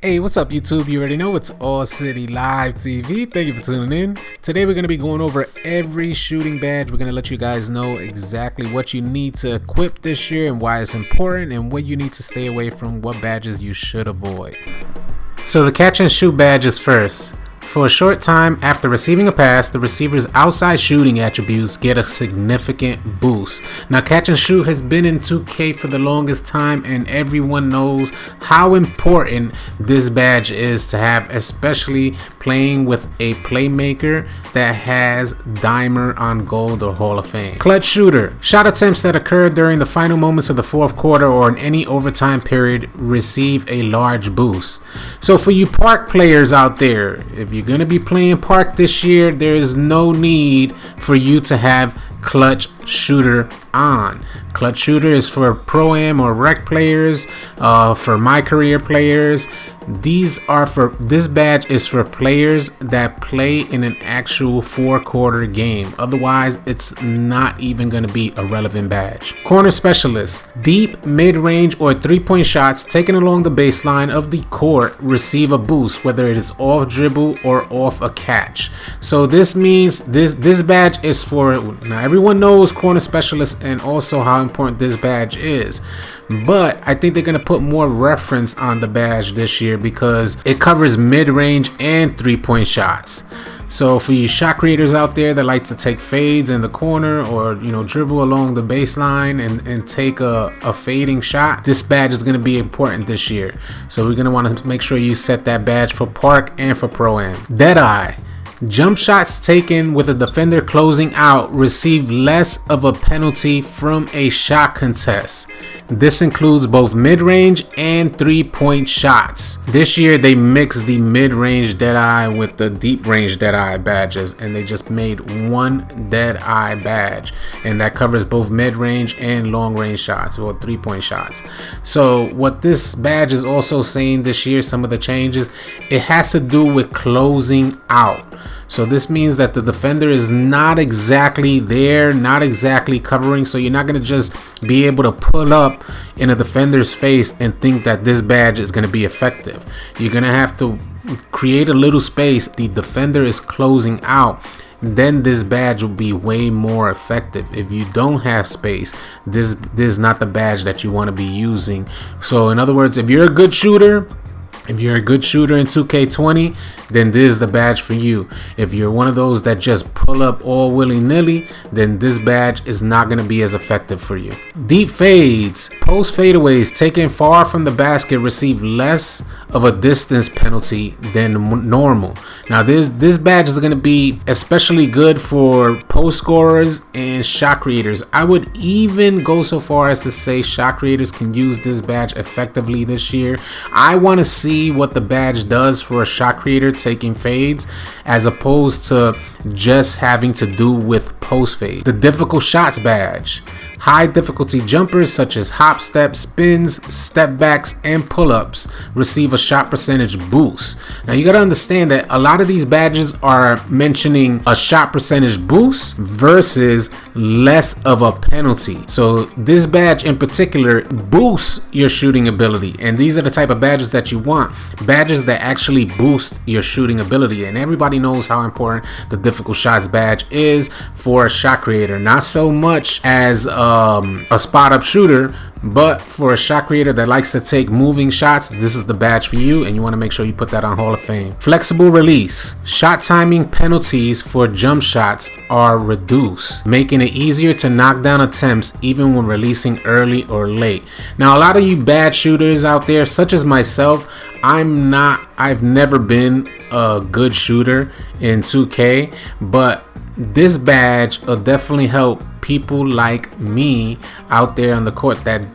Hey, what's up YouTube? You already know it's All City Live TV. Thank you for tuning in. Today we're going to be going over every shooting badge. We're going to let you guys know exactly what you need to equip this year and why it's important and what you need to stay away from, what badges you should avoid. So the catch and shoot badge is first. For a short time after receiving a pass, the receiver's outside shooting attributes get a significant boost. Now, catch and shoot has been in 2K for the longest time, and everyone knows how important this badge is to have, especially playing with a playmaker that has Dimer on Gold or Hall of Fame. Clutch shooter. Shot attempts that occur during the final moments of the fourth quarter or in any overtime period receive a large boost. So for you park players out there, if you're going to be playing park this year, there is no need for you to have clutch shooter on. Clutch shooter is for pro-am or rec players, for my career players. This badge is for players that play in an actual 4-quarter game. Otherwise, it's not even going to be a relevant badge. Corner specialist. Deep, mid-range, or 3-point shots taken along the baseline of the court receive a boost, whether it is off dribble or off a catch. So this means this badge is for, now everyone knows corner specialist and also how important this badge is, but I think they're going to put more reference on the badge this year because it covers mid-range and 3-point shots. So for you shot creators out there that like to take fades in the corner or dribble along the baseline and take a fading shot, this badge is going to be important this year. So we're going to want to make sure you set that badge for park and for pro-am. Deadeye. Jump shots taken with a defender closing out receive less of a penalty from a shot contest. This includes both mid-range and 3-point shots. This year they mixed the mid-range Deadeye with the deep-range Deadeye badges, and they just made one Deadeye badge, and that covers both mid-range and long-range shots, or 3-point shots. So what this badge is also saying this year, some of the changes, it has to do with closing out. So this means that the defender is not exactly there, not exactly covering, so you're not going to just be able to pull up in a defender's face and think that this badge is going to be effective. You're going to have to create a little space. The defender is closing out. Then this badge will be way more effective. If you don't have space, this is not the badge that you want to be using. So in other words, if you're a good shooter, in 2K20, then this is the badge for you. If you're one of those that just pull up all willy-nilly, then this badge is not going to be as effective for you. Deep fades. Post fadeaways taken far from the basket receive less of a distance penalty than normal. Now this badge is going to be especially good for post scorers and shot creators. I would even go so far as to say shot creators can use this badge effectively this year. I want to see what the badge does for a shot creator taking fades as opposed to just having to do with post fade. The difficult shots badge. High difficulty jumpers such as hop steps, spins, step backs, and pull-ups receive a shot percentage boost. Now you got to understand that a lot of these badges are mentioning a shot percentage boost versus less of a penalty. So this badge in particular boosts your shooting ability, and these are the type of badges that you want. Badges that actually boost your shooting ability, and everybody knows how important the difficult shots badge is for a shot creator. Not so much as a spot up shooter, but for a shot creator that likes to take moving shots, this is the badge for you, and you want to make sure you put that on Hall of Fame. Flexible release. Shot timing penalties for jump shots are reduced, making it easier to knock down attempts even when releasing early or late. Now a lot of you bad shooters out there, such as myself, I've never been a good shooter in 2K, but this badge will definitely help people like me out there on the court that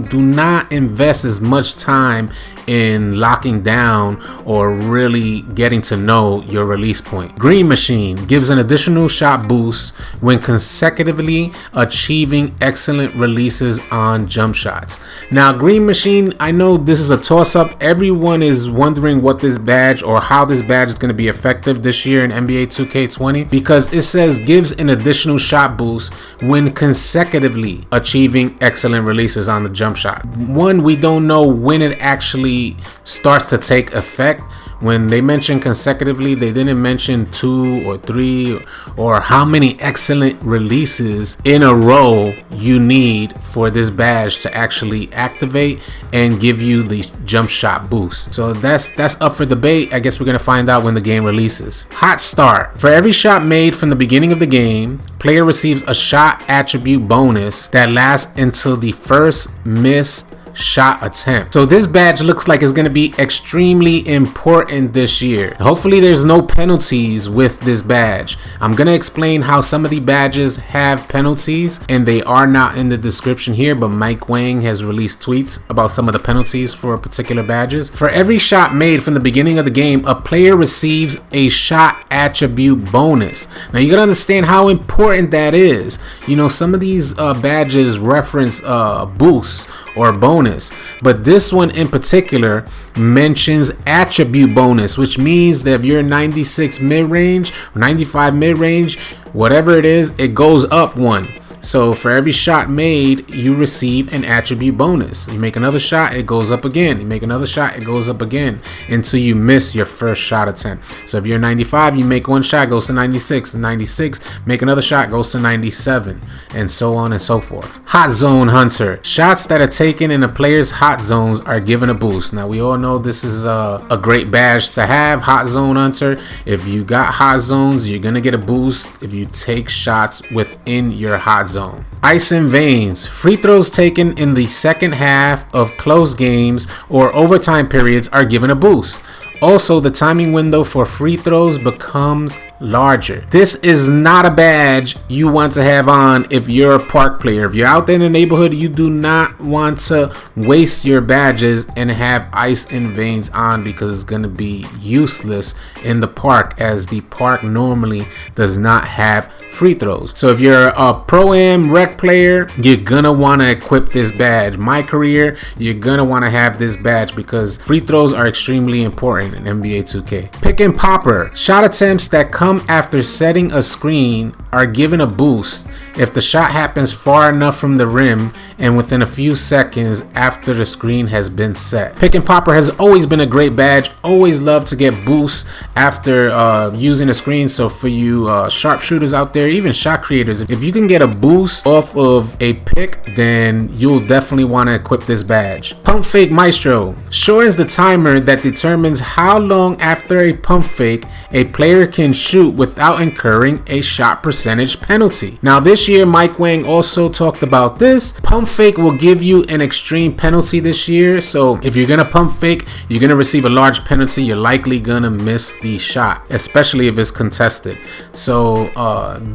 do not invest as much time in locking down or really getting to know your release point. Green Machine gives an additional shot boost when consecutively achieving excellent releases on jump shots. Now Green Machine, I know this is a toss-up. Everyone is wondering what this badge or how this badge is going to be effective this year in NBA 2K20 because it says gives an additional shot boost when consecutively achieving excellent releases on the jump shot. One, we don't know when it actually starts to take effect. When they mentioned consecutively, they didn't mention 2 or 3 or how many excellent releases in a row you need for this badge to actually activate and give you the jump shot boost. So that's up for debate. I guess we're gonna find out when the game releases. Hot start. For every shot made from the beginning of the game, player receives a shot attribute bonus that lasts until the first missed shot attempt. So this badge looks like it's going to be extremely important this year. Hopefully there's no penalties with this badge. I'm going to explain how some of the badges have penalties, and they are not in the description here, but Mike Wang has released tweets about some of the penalties for particular badges. For every shot made from the beginning of the game, a player receives a shot attribute bonus. Now you got to understand how important that is. You know, some of these badges reference boosts or bonus, but this one in particular mentions attribute bonus, which means that if you're 96 mid-range or 95 mid-range, whatever it is, it goes up 1. So for every shot made, you receive an attribute bonus. You make another shot, it goes up again. You make another shot, it goes up again until you miss your first shot attempt. So if you're 95, you make one shot, goes to 96. 96, make another shot, goes to 97, and so on and so forth. Hot Zone Hunter. Shots that are taken in a player's hot zones are given a boost. Now we all know this is a great badge to have, Hot Zone Hunter. If you got hot zones, you're gonna get a boost if you take shots within your hot zone. Ice and Veins. Free throws taken in the second half of close games or overtime periods are given a boost. Also, the timing window for free throws becomes larger. This is not a badge you want to have on if you're a park player. If you're out there in the neighborhood, you do not want to waste your badges and have Ice and Veins on, because it's going to be useless in the park, as the park normally does not have free throws. So if you're a Pro-Am rec player, you're gonna want to equip this badge. My career, you're gonna want to have this badge because free throws are extremely important in NBA 2K. Pick and Popper. Shot attempts that come after setting a screen are given a boost if the shot happens far enough from the rim and within a few seconds after the screen has been set. Pick and Popper has always been a great badge. Always love to get boosts after using a screen. So for you sharpshooters out there, even shot creators, if you can get a boost off of a pick, then you'll definitely want to equip this badge. Pump Fake Maestro. Sure is the timer that determines how long after a pump fake a player can shoot without incurring a shot percentage penalty. Now this year, Mike Wang also talked about this. Pump fake will give you an extreme penalty this year. So if you're gonna pump fake, you're gonna receive a large penalty. You're likely gonna miss the shot, especially if it's contested. So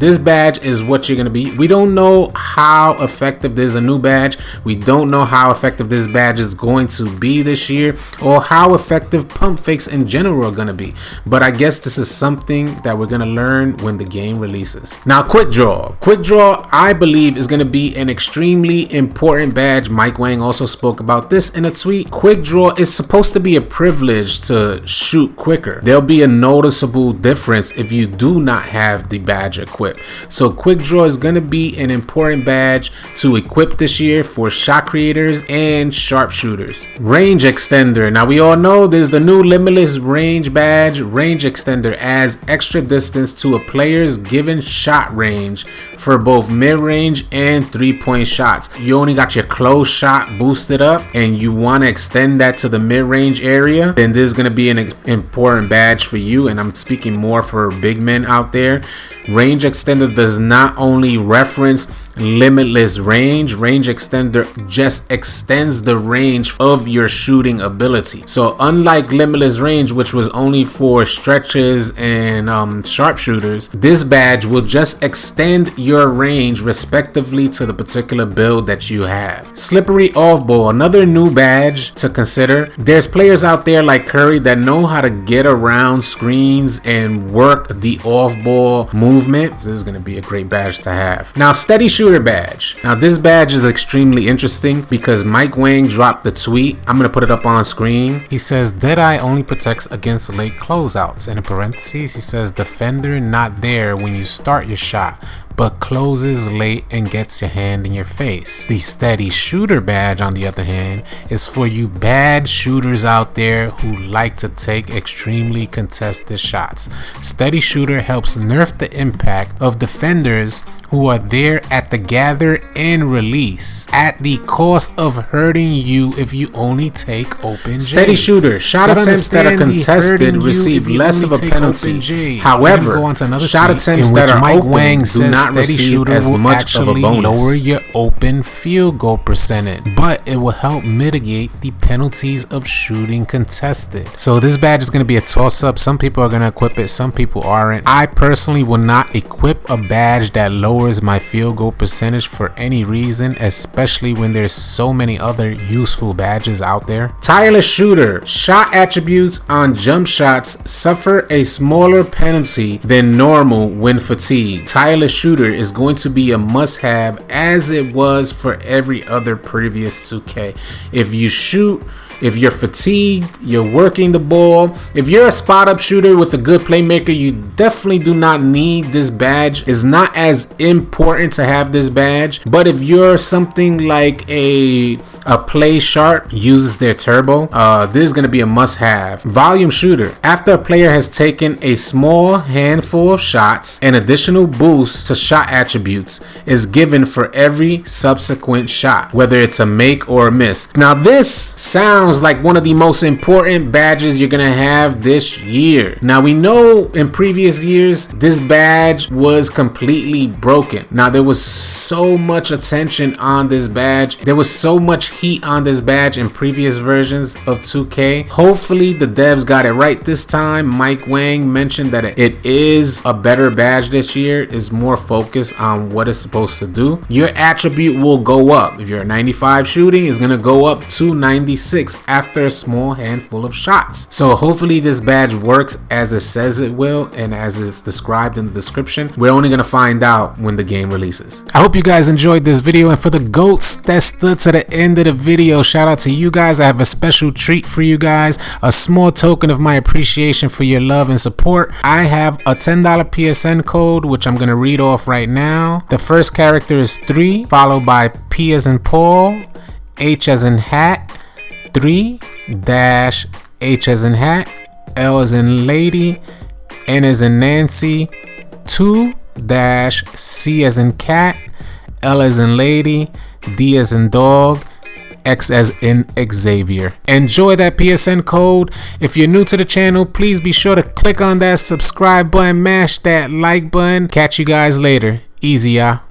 this badge is what you're gonna be. We don't know how effective this is, a new badge. We don't know how effective this badge is going to be this year, or how effective pump fakes in general are gonna be. But I guess this is something that we're gonna learn when the game releases. Now, Quick Draw. Quick Draw, I believe, is gonna be an extremely important badge. Mike Wang also spoke about this in a tweet. Quick Draw is supposed to be a privilege to shoot quicker. There'll be a noticeable difference if you do not have the badge equipped. So Quick Draw is gonna be an important badge to equip this year for shot creators and sharpshooters. Range Extender. Now we all know there's the new Limitless Range badge. Range Extender adds extra distance to a player's given shot range for both mid-range and 3-point shots. You only got your close shot boosted up and you want to extend that to the mid-range area, then this is going to be an important badge for you. And I'm speaking more for big men out there. Range Extender does not only reference limitless range. Range Extender just extends the range of your shooting ability. So unlike limitless range, which was only for stretches and sharpshooters, this badge will just extend your range respectively to the particular build that you have. Slippery Off Ball, another new badge to consider. There's players out there like Curry that know how to get around screens and work the off ball movement. This is going to be a great badge to have. Now, Steady Shooter badge. Now this badge is extremely interesting because Mike Wang dropped the tweet. I'm going to put it up on screen. He says Deadeye only protects against late closeouts, and in parentheses he says defender not there when you start your shot, but closes late and gets your hand in your face. The Steady Shooter badge, on the other hand, is for you bad shooters out there who like to take extremely contested shots. Steady Shooter helps nerf the impact of defenders who are there at the gather and release, at the cost of hurting you if you only take open J's. Steady Shooter shot attempts that are contested receive less of a penalty. However, shot attempts that are open do not receive as much of a bonus. Lower your open field goal percentage, but it will help mitigate the penalties of shooting contested. So this badge is going to be a toss-up. Some people are going to equip it, some people aren't. I personally will not equip a badge that lowers my field goal percentage for any reason, especially when there's so many other useful badges out there. Tireless Shooter. Shot attributes on jump shots suffer a smaller penalty than normal when fatigued. Tireless Shooter is going to be a must-have, as it was for every other previous 2K. If you shoot, if you're fatigued, you're working the ball, if you're a spot-up shooter with a good playmaker, you definitely do not need this badge. It's not as important to have this badge, but if you're something like a play sharp uses their turbo, this is going to be a must-have. Volume Shooter. After a player has taken a small handful of shots, an additional boost to shot attributes is given for every subsequent shot, whether it's a make or a miss. Now this sounds like one of the most important badges you're gonna have this year. Now we know in previous years this badge was completely broken. Now there was so much attention on this badge, there was so much heat on this badge in previous versions of 2K. Hopefully the devs got it right this time. Mike Wang mentioned that it is a better badge this year, is more focused on what it's supposed to do. Your attribute will go up. If you're a 95 shooting, it's gonna go up to 96 after a small handful of shots. So hopefully this badge works as it says it will and as it's described in the description. We're only gonna find out when the game releases. I hope you guys enjoyed this video, and for the goats that stood to the end of the video, shout out to you guys. I have a special treat for you guys, a small token of my appreciation for your love and support. I have a $10 PSN code, which I'm gonna read off right now. The first character is 3, followed by P as in Paul, H as in hat, 3 dash H as in hat, L as in lady, N as in Nancy, 2 dash C as in cat, L as in lady, D as in dog, X as in Xavier. Enjoy that PSN code. If you're new to the channel, please be sure to click on that subscribe button, mash that like button. Catch you guys later. Easy, y'all.